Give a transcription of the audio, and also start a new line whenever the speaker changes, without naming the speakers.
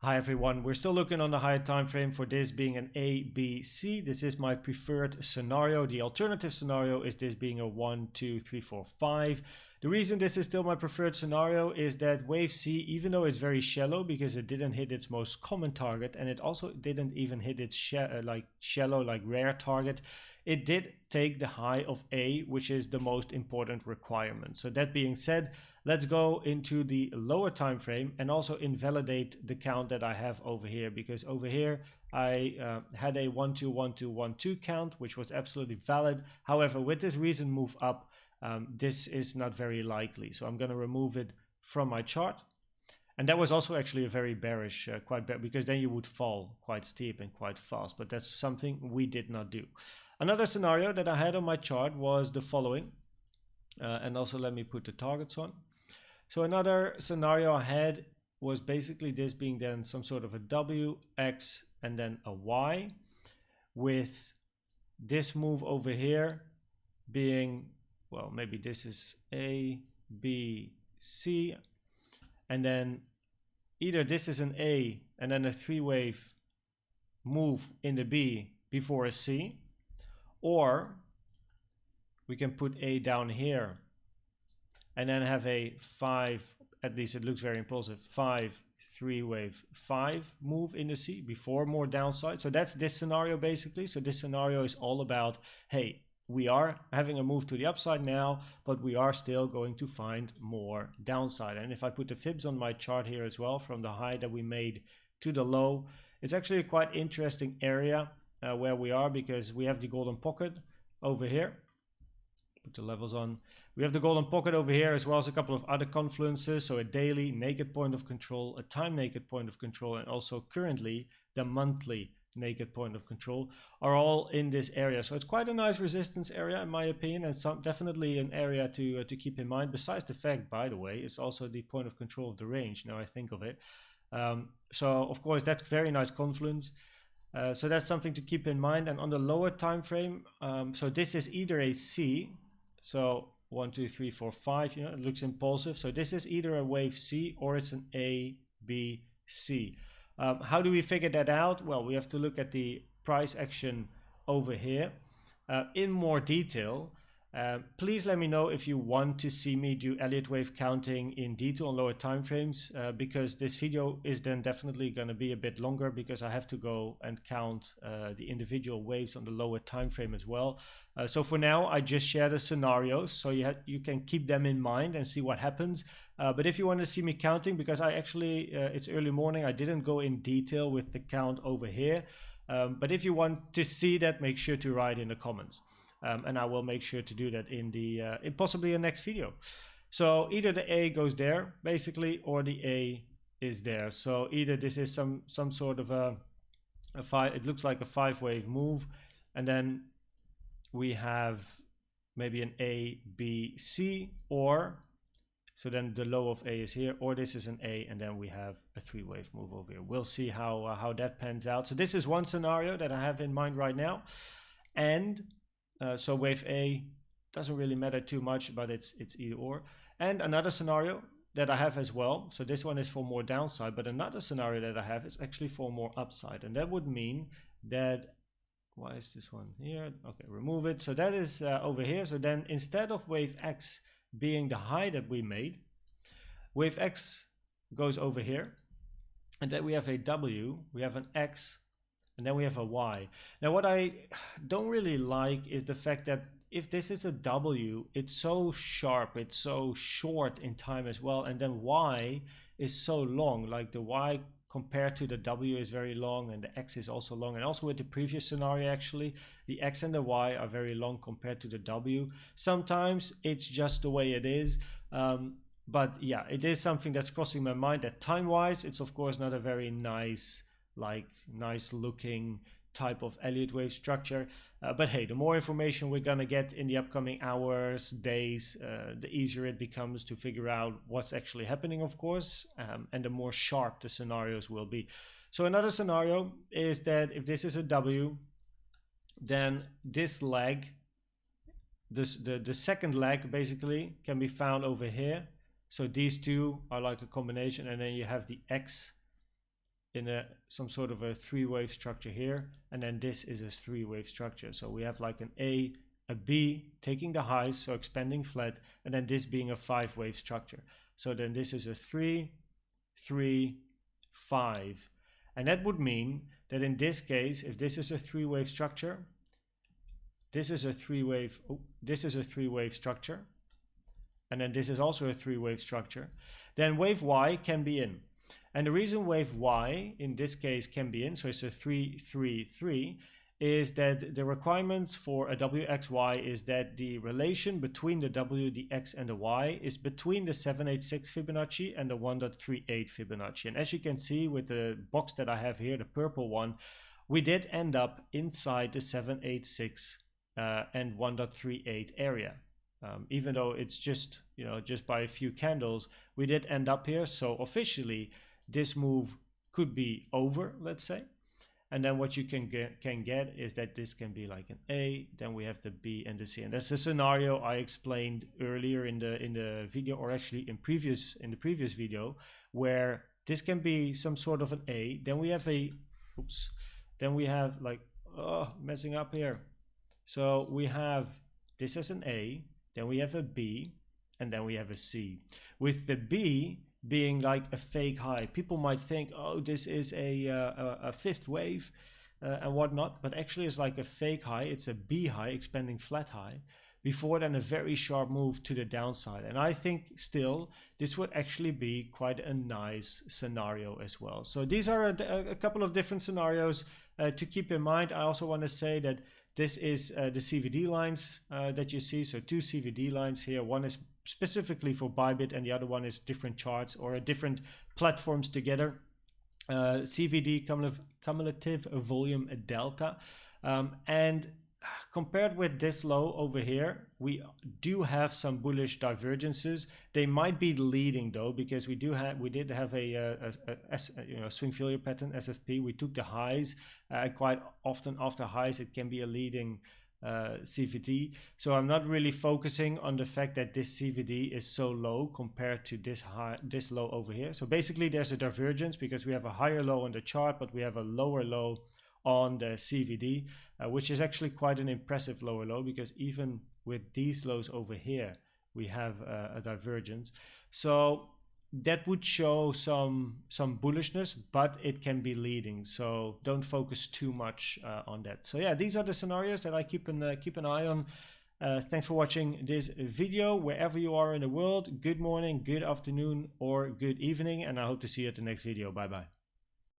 Hi everyone, we're still looking on the higher time frame for this being an A, B, C. This is my preferred scenario. The alternative scenario is this being a 1, 2, 3, 4, 5. The reason this is still my preferred scenario is that wave C, even though it's very shallow because it didn't hit its most common target and it also didn't even hit its shallow, like rare target, it did take the high of A, which is the most important requirement. So that being said, let's go into the lower time frame and also invalidate the count that I have over here, because over here I had a 1 2 1 2 1 2 count, which was absolutely valid. However, with this recent move up, this is not very likely, so I'm going to remove it from my chart. And that was also actually a very bearish, quite bad, because then you would fall quite steep and quite fast, but that's something we did not do. Another scenario that I had on my chart was the following, and also let me put the targets on. So another scenario I had was basically this being then some sort of a W, X, and then a Y, with this move over here being, well, maybe this is A, B, C, and then either this is an A and then a 3-wave move in the B before a C, or we can put A down here and then have a 5, at least it looks very impulsive, 5, 3-wave 5 move in the C before more downside. So that's this scenario basically. So this scenario is all about, hey, we are having a move to the upside now, but we are still going to find more downside. And if I put the fibs on my chart here as well, from the high that we made to the low, it's actually a quite interesting area where we are, because we have the golden pocket over here. Put the levels on. We have the golden pocket over here, as well as a couple of other confluences. So a daily naked point of control, a time naked point of control, and also currently the monthly naked point of control are all in this area. So it's quite a nice resistance area in my opinion, and definitely an area to keep in mind. Besides the fact, by the way, it's also the point of control of the range, now I think of it. So of course that's very nice confluence. So that's something to keep in mind. And on the lower time frame, so this is either a C, so 1 2 3 4 5, you know, it looks impulsive. So this is either a wave C or it's an A, B, C. How do we figure that out? Well, we have to look at the price action over here in more detail. Please let me know if you want to see me do Elliott wave counting in detail on lower time frames, because this video is then definitely going to be a bit longer, because I have to go and count the individual waves on the lower time frame as well. So for now, I just share the scenarios, so you can keep them in mind and see what happens. But if you want to see me counting, because I actually, it's early morning, I didn't go in detail with the count over here. But if you want to see that, make sure to write in the comments. And I will make sure to do that in the possibly a next video. So either the A goes there basically, or the A is there. So either this is some sort of a 5, it looks like a 5-wave move, and then we have maybe an A, B, C, or so then the low of A is here, or this is an A, and then we have a 3-wave move over here. We'll see how that pans out. So this is one scenario that I have in mind right now, and so wave A doesn't really matter too much, but it's either or. And another scenario that I have as well, so this one is for more downside, but another scenario that I have is actually for more upside. And that would mean that, why is this one here? Okay, remove it. So that is over here. So then instead of wave X being the high that we made, wave X goes over here. And then we have a W, we have an X, and then we have a Y. Now what I don't really like is the fact that if this is a W, it's so sharp, it's so short in time as well, and then Y is so long. Like the Y compared to the W is very long, and the X is also long. And also with the previous scenario, actually, the X and the Y are very long compared to the W. Sometimes it's just the way it is. But yeah, it is something that's crossing my mind that time-wise, it's of course not a very nice looking type of Elliott wave structure, but hey, the more information we're gonna get in the upcoming hours, days, the easier it becomes to figure out what's actually happening, of course, and the more sharp the scenarios will be. So another scenario is that if this is a W, then this leg, the second leg basically can be found over here. So these two are like a combination, and then you have the X in some sort of a three-wave structure here, and then this is a three-wave structure. So we have like an A, a B taking the highs, so expanding flat, and then this being a five-wave structure. So then this is a 3, 3, 5. And that would mean that in this case, if this is a three-wave structure, this is a three-wave structure, and then this is also a three-wave structure, then wave Y can be in. And the reason wave Y in this case can be in, so it's a 3, 3, 3, is that the requirements for a WXY is that the relation between the W, the X, and the Y is between the 786 Fibonacci and the 1.38 Fibonacci. And as you can see with the box that I have here, the purple one, we did end up inside the 786 and 1.38 area. Even though it's just, just by a few candles, we did end up here. So officially, this move could be over, let's say. And then what you can get is that this can be like an A, then we have the B and the C. And that's a scenario I explained earlier in the video, or actually in the previous video, where this can be some sort of an A. Then we have then we have like, messing up here. So we have this as an A, then we have a B, and then we have a C. With the B being like a fake high, people might think, oh, this is a fifth wave and whatnot, but actually it's like a fake high. It's a B high, expanding flat high, before then a very sharp move to the downside. And I think still this would actually be quite a nice scenario as well. So these are a couple of different scenarios to keep in mind. I also want to say that this is the CVD lines that you see. So two CVD lines here. One is specifically for Bybit and the other one is different charts or different platforms together. CVD, cumulative volume delta. And compared with this low over here, we do have some bullish divergences. They might be leading though, because we did have a swing failure pattern, SFP. We took the highs. Quite often after highs, it can be a leading CVD. So I'm not really focusing on the fact that this CVD is so low compared to this low over here. So basically there's a divergence because we have a higher low on the chart, but we have a lower low on the CVD, which is actually quite an impressive lower low, because even with these lows over here, we have a divergence. So that would show some bullishness, but it can be leading. So don't focus too much on that. So yeah, these are the scenarios that I keep an eye on. Thanks for watching this video, wherever you are in the world. Good morning, good afternoon, or good evening, and I hope to see you at the next video. Bye bye.